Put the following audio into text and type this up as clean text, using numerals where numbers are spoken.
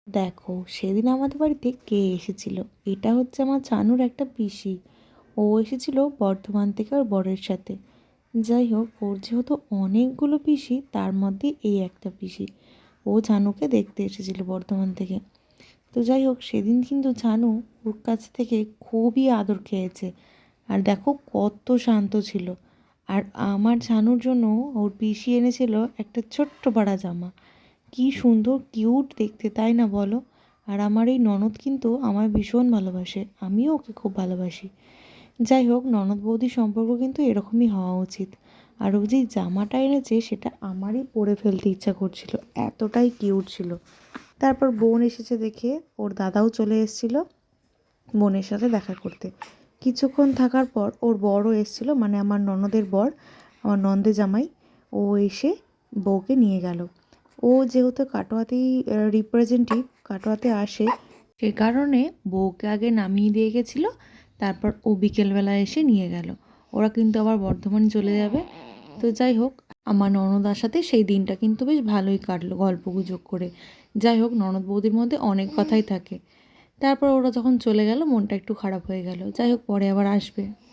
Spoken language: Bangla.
দেখো সেদিন আমাদের বাড়িতে কে এসেছিল। এটা হচ্ছে আমার ছানুর একটা পিসি। ও এসেছিল বর্ধমান থেকে ওর বরের সাথে। যাই হোক, ওর যেহেতু অনেকগুলো পিসি, তার মধ্যে এই একটা পিসি। ও ছানুকে দেখতে এসেছিল বর্ধমান থেকে। তো যাই হোক, সেদিন কিন্তু ছানু ওর কাছ থেকে খুবই আদর খেয়েছে। আর দেখো কত শান্ত ছিল। আর আমার ছানুর জন্য ওর পিসি এনেছিল একটা ছোট্ট পাড়া জামা। কি সুন্দর কিউট দেখতে, তাই না বলো? আর আমার এই ননদ কিন্তু আমায় ভীষণ ভালোবাসে, আমিও ওকে খুব ভালোবাসি। যাই হোক, ননদ বৌদির সম্পর্ক কিন্তু এরকমই হওয়া উচিত। আর ও যেই জামাটা এনেছে সেটা আমারই পরে ফেলতে ইচ্ছা করছিল, এতটাই কিউট ছিল। তারপর বোন এসেছে দেখে ওর দাদাও চলে এসেছিল বোনের সাথে দেখা করতে। কিছুক্ষণ থাকার পর ওর বরও এসেছিলো, মানে আমার ননদের বর, আমার নন্দে জামাই। ও এসে বউকে নিয়ে গেল। ও যেহেতু কাটোয়াতেই রিপ্রেজেন্টেটিভ, কাটোয়াতে আসে, সে কারণে বউকে আগে নামিয়ে দিয়ে গেছিলো। তারপর ও বিকেলবেলা এসে নিয়ে গেল। ওরা কিন্তু আবার বর্ধমান চলে যাবে। তো যাই হোক, আমার ননদার সাথে সেই দিনটা কিন্তু বেশ ভালোই কাটলো গল্পগুজব করে। যাই হোক, ননদ বৌদির মধ্যে অনেক কথাই থাকে। তারপর ওরা যখন চলে গেল, মনটা একটু খারাপ হয়ে গেল। যাই হোক, পরে আবার আসবে।